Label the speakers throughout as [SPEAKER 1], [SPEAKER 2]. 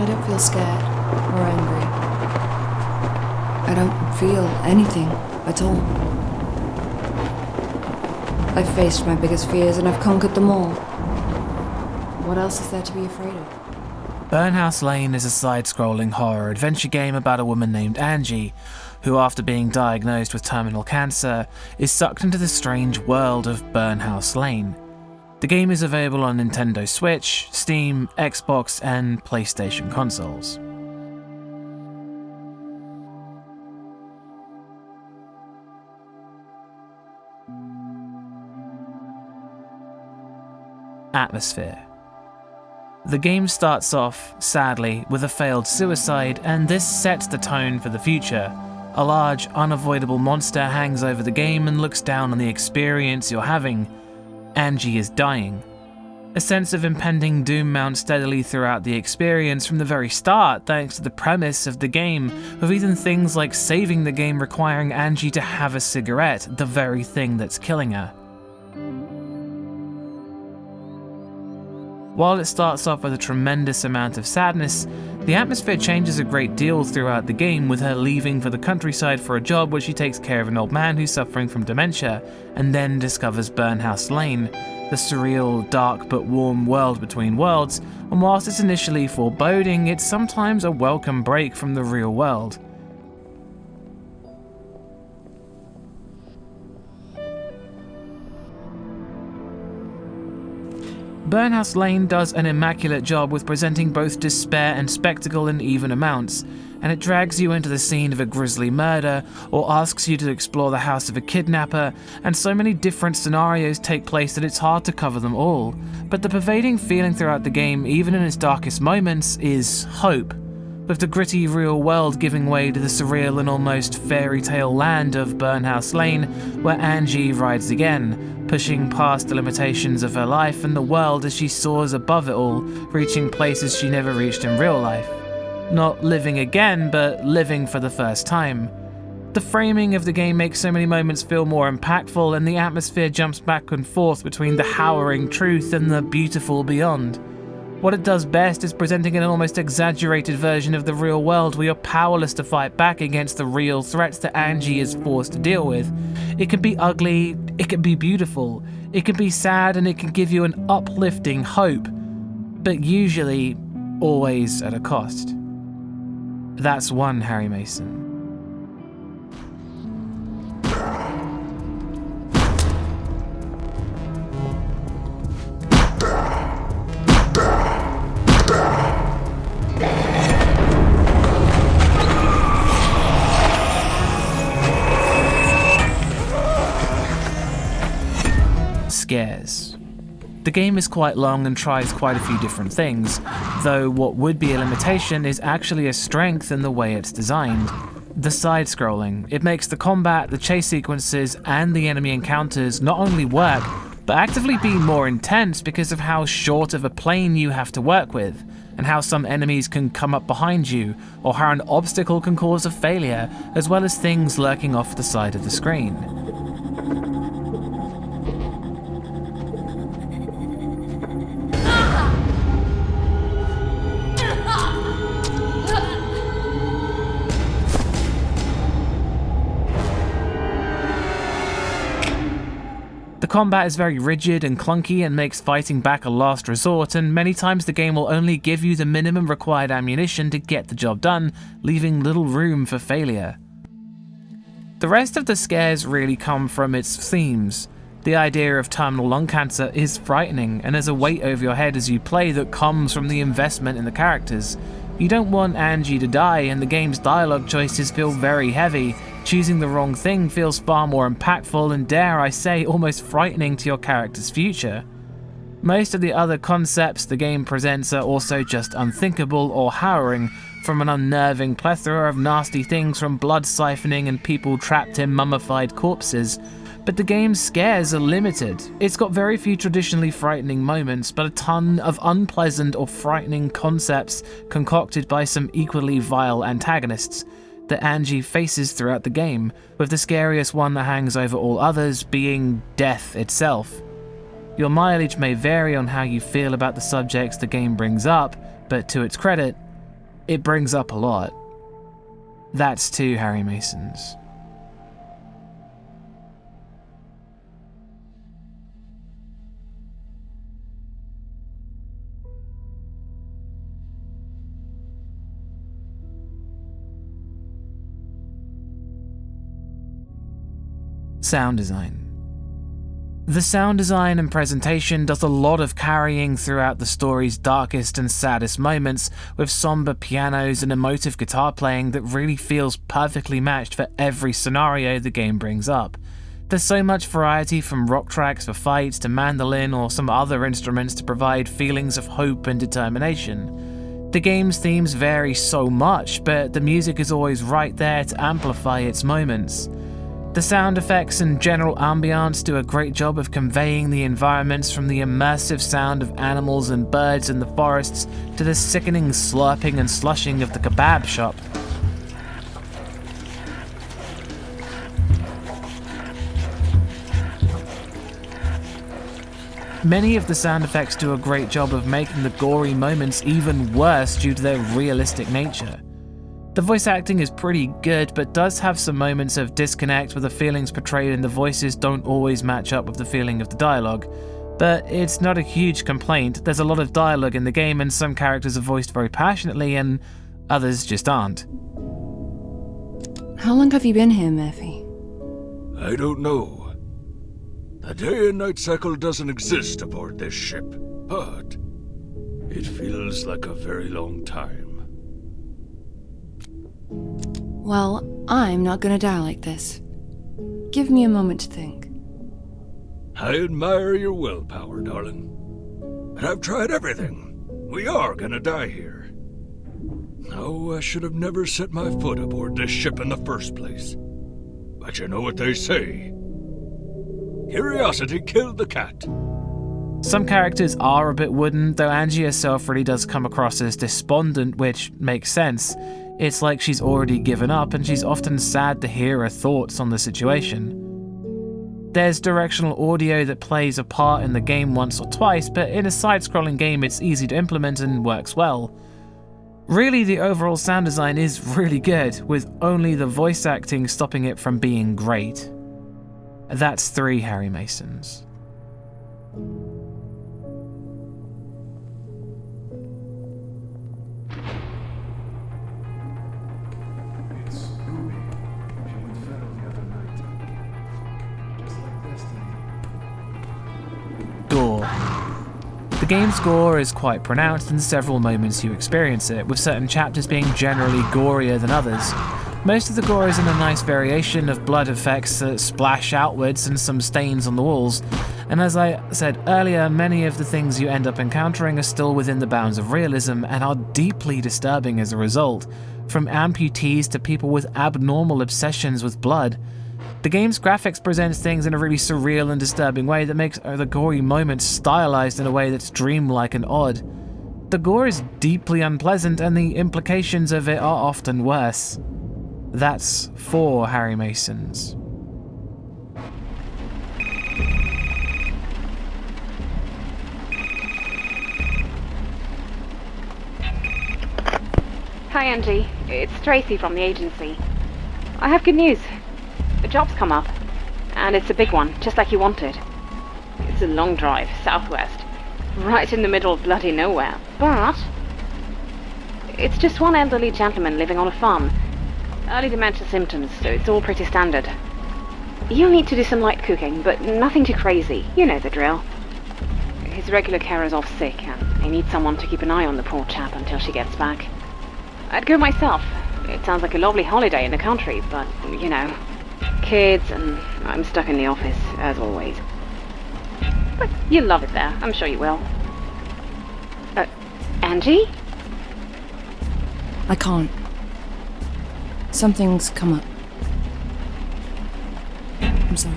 [SPEAKER 1] I don't feel scared or angry. I don't feel anything at all. I've faced my biggest fears and I've conquered them all. What else is there to be afraid of?
[SPEAKER 2] Burnhouse Lane is a side-scrolling horror adventure game about a woman named Angie, who after being diagnosed with terminal cancer, is sucked into the strange world of Burnhouse Lane. The game is available on Nintendo Switch, Steam, Xbox, and PlayStation consoles. Atmosphere. The game starts off, sadly, with a failed suicide, and this sets the tone for the future. A large, unavoidable monster hangs over the game and looks down on the experience you're having. Angie is dying. A sense of impending doom mounts steadily throughout the experience from the very start, thanks to the premise of the game, with even things like saving the game requiring Angie to have a cigarette, the very thing that's killing her. While it starts off with a tremendous amount of sadness, the atmosphere changes a great deal throughout the game, with her leaving for the countryside for a job where she takes care of an old man who's suffering from dementia, and then discovers Burnhouse Lane, the surreal, dark but warm world between worlds, and whilst it's initially foreboding, it's sometimes a welcome break from the real world. Burnhouse Lane does an immaculate job with presenting both despair and spectacle in even amounts, and it drags you into the scene of a grisly murder, or asks you to explore the house of a kidnapper, and so many different scenarios take place that it's hard to cover them all. But the pervading feeling throughout the game, even in its darkest moments, is hope, with the gritty real world giving way to the surreal and almost fairy tale land of Burnhouse Lane, where Angie rides again, pushing past the limitations of her life and the world as she soars above it all, reaching places she never reached in real life. Not living again, but living for the first time. The framing of the game makes so many moments feel more impactful, and the atmosphere jumps back and forth between the harrowing truth and the beautiful beyond. What it does best is presenting an almost exaggerated version of the real world where you're powerless to fight back against the real threats that Angie is forced to deal with. It can be ugly, it can be beautiful, it can be sad, and it can give you an uplifting hope, but usually, always at a cost. That's one Harry Mason. Scares. The game is quite long and tries quite a few different things, though what would be a limitation is actually a strength in the way it's designed. The side-scrolling. It makes the combat, the chase sequences, and the enemy encounters not only work, but actively be more intense because of how short of a plane you have to work with, and how some enemies can come up behind you, or how an obstacle can cause a failure, as well as things lurking off the side of the screen. The combat is very rigid and clunky and makes fighting back a last resort, and many times the game will only give you the minimum required ammunition to get the job done, leaving little room for failure. The rest of the scares really come from its themes. The idea of terminal lung cancer is frightening, and there's a weight over your head as you play that comes from the investment in the characters. You don't want Angie to die, and the game's dialogue choices feel very heavy. Choosing the wrong thing feels far more impactful and, dare I say, almost frightening to your character's future. Most of the other concepts the game presents are also just unthinkable or harrowing, from an unnerving plethora of nasty things from blood siphoning and people trapped in mummified corpses. But the game's scares are limited. It's got very few traditionally frightening moments, but a ton of unpleasant or frightening concepts concocted by some equally vile antagonists that Angie faces throughout the game, with the scariest one that hangs over all others being death itself. Your mileage may vary on how you feel about the subjects the game brings up, but to its credit, It brings up a lot. That's 2 Harry Masons. Sound design. The sound design and presentation does a lot of carrying throughout the story's darkest and saddest moments, with somber pianos and emotive guitar playing that really feels perfectly matched for every scenario the game brings up. There's so much variety, from rock tracks for fights to mandolin or some other instruments to provide feelings of hope and determination. The game's themes vary so much, but the music is always right there to amplify its moments. The sound effects and general ambiance do a great job of conveying the environments, from the immersive sound of animals and birds in the forests to the sickening slurping and slushing of the kebab shop. Many of the sound effects do a great job of making the gory moments even worse due to their realistic nature. The voice acting is pretty good, but does have some moments of disconnect where the feelings portrayed in the voices don't always match up with the feeling of the dialogue. But it's not a huge complaint. There's a lot of dialogue in the game, and some characters are voiced very passionately and others just aren't.
[SPEAKER 1] How long have you been here, Murphy?
[SPEAKER 3] I don't know. The day and night cycle doesn't exist aboard this ship, but it feels like a very long time.
[SPEAKER 1] Well, I'm not gonna die like this. Give me a moment to think.
[SPEAKER 3] I admire your willpower, darling. But I've tried everything. We are gonna die here. No, I should have never set my foot aboard this ship in the first place. But you know what they say. Curiosity killed the cat.
[SPEAKER 2] Some characters are a bit wooden, though Angie herself really does come across as despondent, which makes sense. It's like she's already given up, and she's often sad to hear her thoughts on the situation. There's directional audio that plays a part in the game once or twice, but in a side-scrolling game it's easy to implement and works well. Really, the overall sound design is really good, with only the voice acting stopping it from being great. That's 3 Harry Masons. Gore. The game's gore is quite pronounced in several moments you experience it, with certain chapters being generally gorier than others. Most of the gore is in a nice variation of blood effects that splash outwards and some stains on the walls, and as I said earlier, many of the things you end up encountering are still within the bounds of realism and are deeply disturbing as a result, from amputees to people with abnormal obsessions with blood. The game's graphics presents things in a really surreal and disturbing way that makes the gory moments stylized in a way that's dreamlike and odd. The gore is deeply unpleasant, and the implications of it are often worse. That's 4 Harry Masons.
[SPEAKER 4] Hi Angie, it's Tracy from the agency. I have good news. A job's come up, and it's a big one, just like you wanted. It's a long drive, southwest, right in the middle of bloody nowhere, but it's just one elderly gentleman living on a farm. Early dementia symptoms, so it's all pretty standard. You'll need to do some light cooking, but nothing too crazy. You know the drill. His regular carer's off sick, and they need someone to keep an eye on the poor chap until she gets back. I'd go myself. It sounds like a lovely holiday in the country, but, you know, kids, and I'm stuck in the office, as always. But you'll love it there, I'm sure you will. Angie?
[SPEAKER 1] I can't. Something's come up. I'm sorry.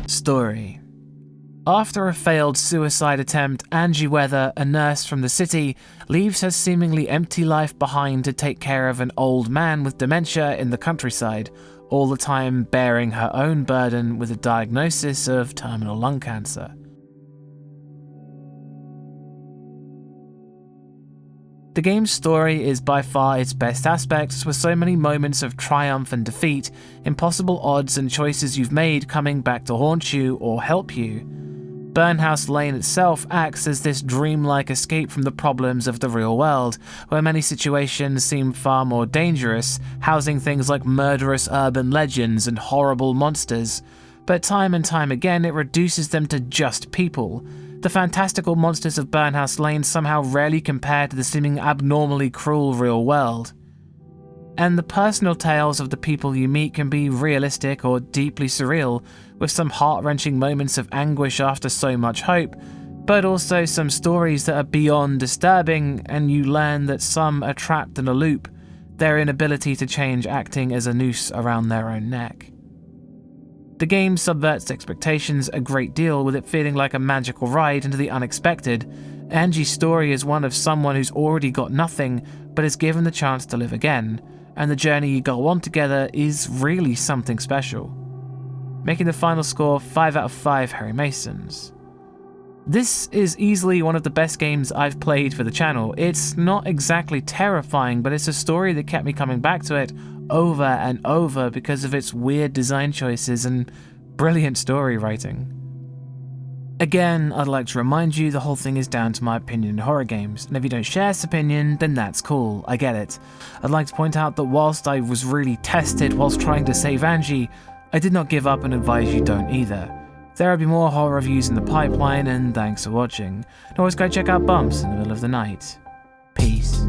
[SPEAKER 2] Story. After a failed suicide attempt, Angie Weather, a nurse from the city, leaves her seemingly empty life behind to take care of an old man with dementia in the countryside, all the time bearing her own burden with a diagnosis of terminal lung cancer. The game's story is by far its best aspect, with so many moments of triumph and defeat, impossible odds and choices you've made coming back to haunt you or help you. Burnhouse Lane itself acts as this dreamlike escape from the problems of the real world, where many situations seem far more dangerous, housing things like murderous urban legends and horrible monsters. But time and time again it reduces them to just people. The fantastical monsters of Burnhouse Lane somehow rarely compare to the seeming abnormally cruel real world. And the personal tales of the people you meet can be realistic or deeply surreal, with some heart-wrenching moments of anguish after so much hope, but also some stories that are beyond disturbing, and you learn that some are trapped in a loop, their inability to change acting as a noose around their own neck. The game subverts expectations a great deal, with it feeling like a magical ride into the unexpected. Angie's story is one of someone who's already got nothing, but is given the chance to live again, and the journey you go on together is really something special. Making the final score 5 out of 5 Harry Masons. This is easily one of the best games I've played for the channel. It's not exactly terrifying, but it's a story that kept me coming back to it over and over because of its weird design choices and brilliant story writing. Again, I'd like to remind you the whole thing is down to my opinion in horror games, and if you don't share this opinion, then that's cool, I get it. I'd like to point out that whilst I was really tested whilst trying to save Angie, I did not give up and advise you don't either. There will be more horror reviews in the pipeline, and thanks for watching. And always go check out Bumps in the middle of the night. Peace.